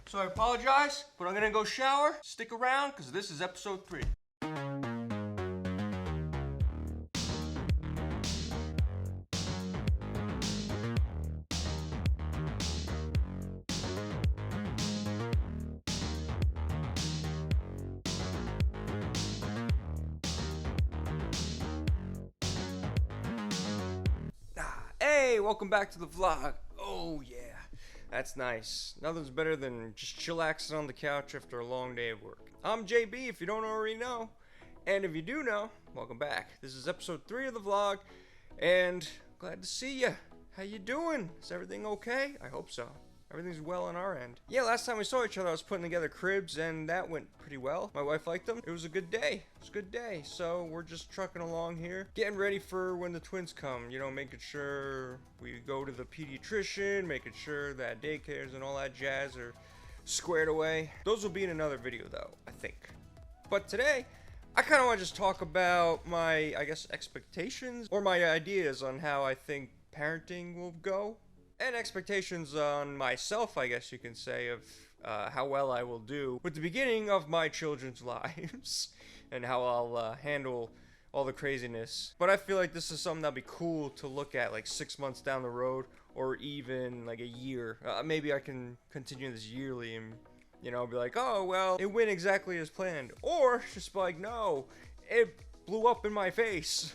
So I apologize, but I'm gonna go shower. Stick around, because this is episode 3. Hey, welcome back to the vlog. Oh yeah, that's nice. Nothing's better than just chillaxing on the couch after a long day of work. I'm JB, if you don't already know. And if you do know, welcome back. This is episode 3 of the vlog, and glad to see you. How you doing? Is everything okay? I hope so. Everything's well on our end. Yeah, last time we saw each other, I was putting together cribs, and that went pretty well. My wife liked them. It was a good day. It was a good day. So we're just trucking along here, getting ready for when the twins come. You know, making sure we go to the pediatrician, making sure that daycares and all that jazz are squared away. Those will be in another video, though, I think. But today, I kind of want to just talk about my, I guess, expectations or my ideas on how I think parenting will go. And expectations on myself, I guess you can say, of how well I will do with the beginning of my children's lives and how I'll handle all the craziness. But I feel like this is something that'll be cool to look at like 6 months down the road, or even like a year. Maybe I can continue this yearly and, you know, be like, oh, well, it went exactly as planned. Or just be like, no, it blew up in my face.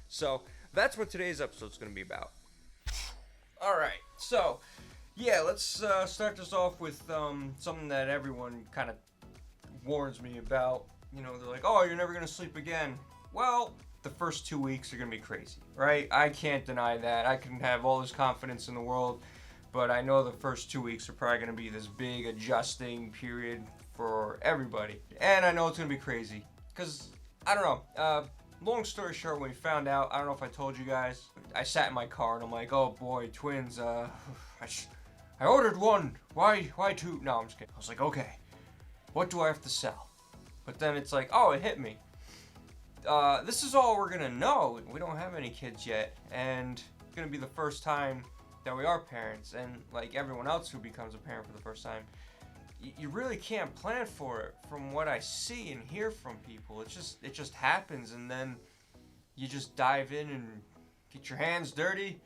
So that's what today's episode is going to be about. Alright, so, yeah, let's start this off with something that everyone kind of warns me about. You know, they're like, oh, you're never going to sleep again. Well, the first 2 weeks are going to be crazy, right? I can't deny that. I can have all this confidence in the world, but I know the first 2 weeks are probably going to be this big adjusting period for everybody. And I know it's going to be crazy, because, I don't know, long story short, when we found out, I don't know if I told you guys, I sat in my car and I'm like, oh boy, twins, I ordered one, why 2? No, I'm just kidding. I was like, okay, what do I have to sell? But then it's like, oh, it hit me. This is all we're gonna know. We don't have any kids yet, and it's gonna be the first time that we are parents, and like everyone else who becomes a parent for the first time, you really can't plan for it. From what I see and hear from people, it just happens, and then you just dive in and get your hands dirty,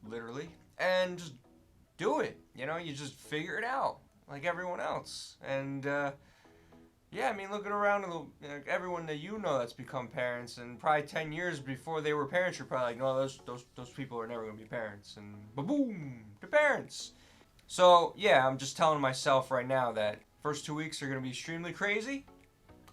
literally, and just do it. You know, you just figure it out like everyone else. And yeah, I mean, looking around at everyone that you know that's become parents, and probably 10 years before they were parents, you're probably like, no, those people are never gonna be parents, and ba-boom, they're parents. So, yeah, I'm just telling myself right now that first 2 weeks are going to be extremely crazy.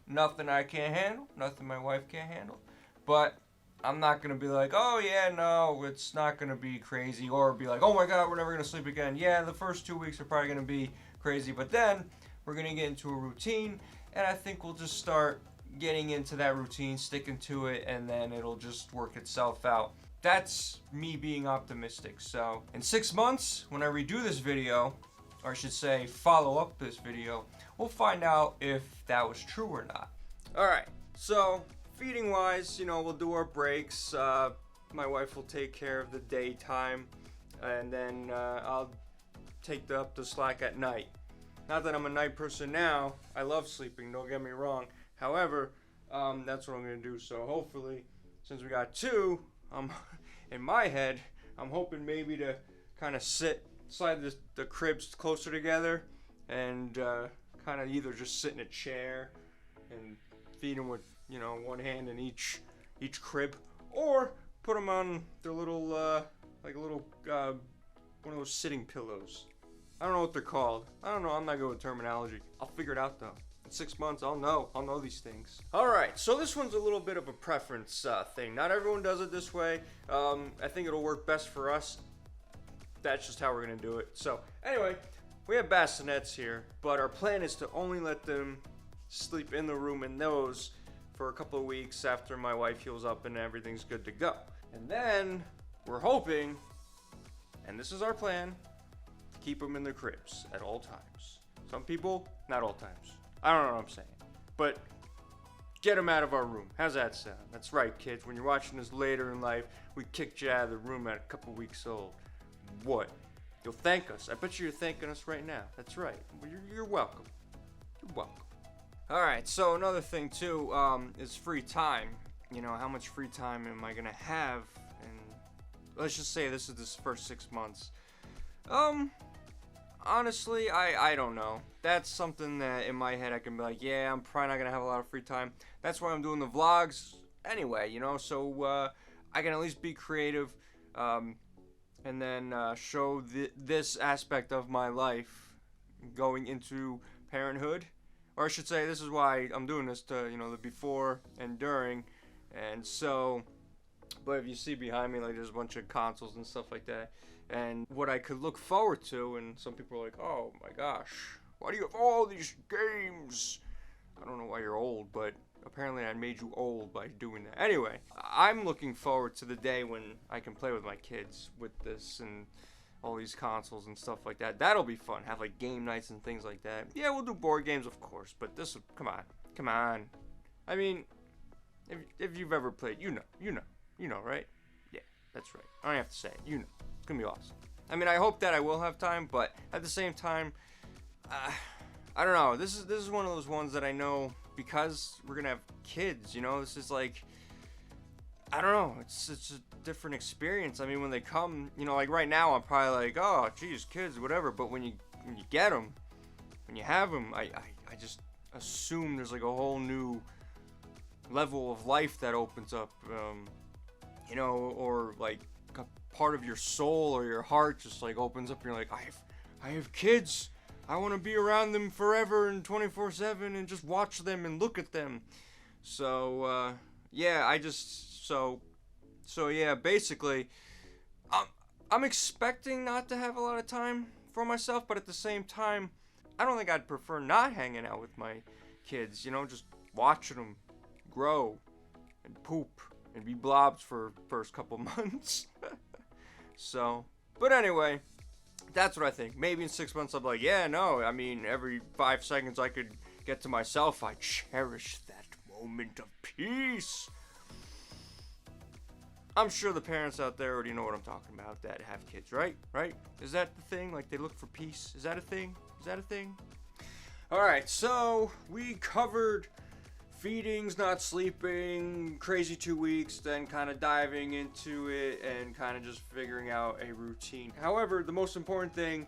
Nothing I can't handle. Nothing my wife can't handle. But I'm not going to be like, oh, yeah, no, it's not going to be crazy. Or be like, oh, my God, we're never going to sleep again. Yeah, the first 2 weeks are probably going to be crazy. But then we're going to get into a routine. And I think we'll just start getting into that routine, sticking to it, and then it'll just work itself out. That's me being optimistic. So in 6 months, when I redo this video, or I should say follow up this video, we'll find out if that was true or not. Alright, so feeding wise, you know, we'll do our breaks. My wife will take care of the daytime, and then I'll take up the slack at night. Not that I'm a night person now. I love sleeping, don't get me wrong. However, that's what I'm going to do. So hopefully, since we got 2, in my head, I'm hoping maybe to kind of slide the cribs closer together, and kind of either just sit in a chair and feed them with, you know, one hand in each crib, or put them on their little like a little one of those sitting pillows. I don't know what they're called. I don't know. I'm not good with terminology. I'll figure it out though. 6 months, I'll know these things. Alright, so this one's a little bit of a preference thing. Not everyone does it this way. I think it'll work best for us. That's just how we're gonna do it. So, anyway, we have bassinets here, but our plan is to only let them sleep in the room in those for a couple of weeks after my wife heals up and everything's good to go. And then, we're hoping, and this is our plan, to keep them in their cribs at all times. Some people, not all times. I don't know what I'm saying, but get them out of our room. How's that sound? That's right, kids. When you're watching this later in life, we kicked you out of the room at a couple weeks old. What? You'll thank us. I bet you're thanking us right now. That's right. You're welcome. You're welcome. Alright, so another thing too, is free time. You know, how much free time am I gonna have? And let's just say this is this first 6 months. Honestly, I don't know. That's something that in my head I can be like, yeah, I'm probably not gonna have a lot of free time. That's why I'm doing the vlogs anyway, you know, so I can at least be creative, and then show this aspect of my life going into parenthood. Or I should say, this is why I'm doing this, to, you know, the before and during. And so, but if you see behind me, like, there's a bunch of consoles and stuff like that. And what I could look forward to, and some people are like, oh my gosh, why do you have all these games? I don't know why you're old, but apparently I made you old by doing that. Anyway, I'm looking forward to the day when I can play with my kids with this and all these consoles and stuff like that. That'll be fun. Have like game nights and things like that. Yeah, we'll do board games, of course, but this, come on. I mean, if you've ever played, you know, right? Yeah, that's right. I don't have to say it. You know, it's gonna be awesome. I mean, I hope that I will have time, but at the same time, I don't know. This is one of those ones that I know because we're gonna have kids. You know, this is like, I don't know. It's a different experience. I mean, when they come, you know, like right now, I'm probably like, oh, geez, kids, whatever. But when you get them, when you have them, I just assume there's like a whole new level of life that opens up, you know, or like a part of your soul or your heart just like opens up. And you're like, I have kids. I want to be around them forever and 24/7 and just watch them and look at them. So yeah, so yeah, basically, I'm expecting not to have a lot of time for myself, but at the same time, I don't think I'd prefer not hanging out with my kids, you know, just watching them grow and poop and be blobs for first couple months. So, but anyway, that's what I think. Maybe in 6 months I'll be like, yeah, no, I mean, every 5 seconds I could get to myself. I cherish that moment of peace. I'm sure the parents out there already know what I'm talking about that have kids, right? Right? Is that the thing? Like, they look for peace? Is that a thing? Is that a thing? Alright, so we covered feedings, not sleeping, crazy 2 weeks, then kind of diving into it and kind of just figuring out a routine. However, the most important thing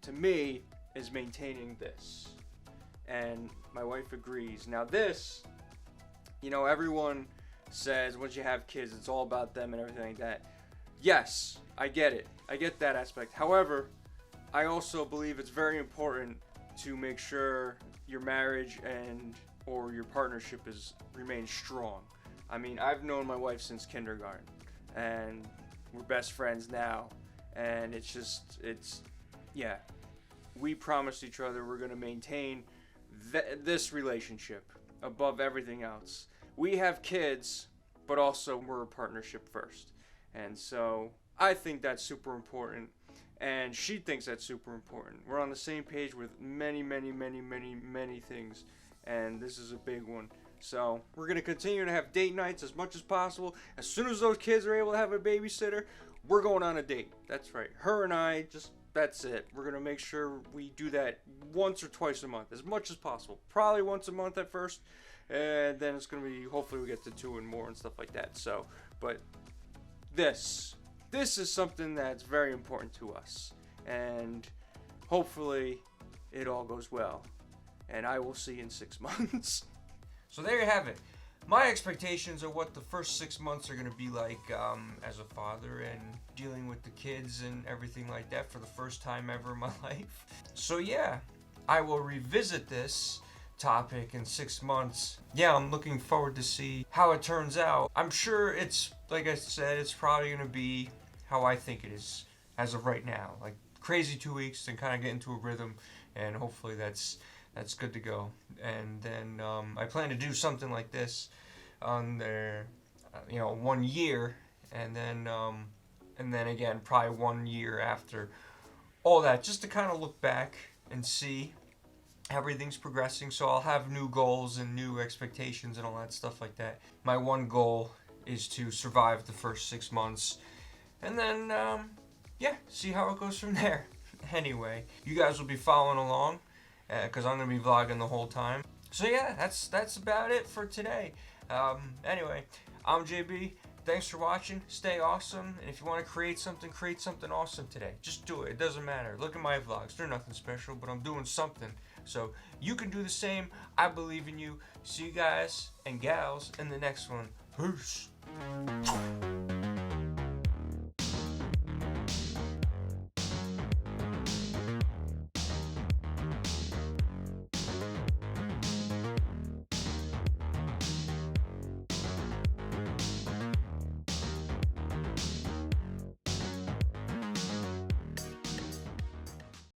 to me is maintaining this. And my wife agrees. Now this, you know, everyone says once you have kids, it's all about them and everything like that. Yes, I get it. I get that aspect. However, I also believe it's very important to make sure your marriage and or your partnership remains strong. I mean, I've known my wife since kindergarten, and we're best friends now. And yeah, we promised each other we're gonna maintain this relationship above everything else. We have kids, but also we're a partnership first. And so I think that's super important. And she thinks that's super important. We're on the same page with many things. And this is a big one. So we're going to continue to have date nights as much as possible. As soon as those kids are able to have a babysitter, we're going on a date. That's right. Her and I, that's it. We're going to make sure we do that once or twice a month, as much as possible. Probably once a month at first. And then it's going to be, hopefully we get to 2 and more and stuff like that. So, but this is something that's very important to us. And hopefully it all goes well. And I will see you in 6 months. So there you have it. My expectations of what the first 6 months are going to be like as a father and dealing with the kids and everything like that for the first time ever in my life. So yeah, I will revisit this topic in 6 months. Yeah, I'm looking forward to see how it turns out. I'm sure it's, like I said, it's probably going to be how I think it is as of right now. Like crazy 2 weeks and kind of get into a rhythm, and hopefully that's good to go. And then I plan to do something like this on their 1 year, and then again probably 1 year after all that, just to kind of look back and see how everything's progressing. So I'll have new goals and new expectations and all that stuff like that. My one goal is to survive the first 6 months, and then yeah, see how it goes from there. Anyway, you guys will be following along because I'm gonna be vlogging the whole time. So yeah, that's about it for today. Anyway, I'm JB. Thanks for watching. Stay awesome. And if you want to create something awesome today. Just do it. It doesn't matter. Look at my vlogs. They're nothing special, but I'm doing something. So you can do the same. I believe in you. See you guys and gals in the next one. Peace.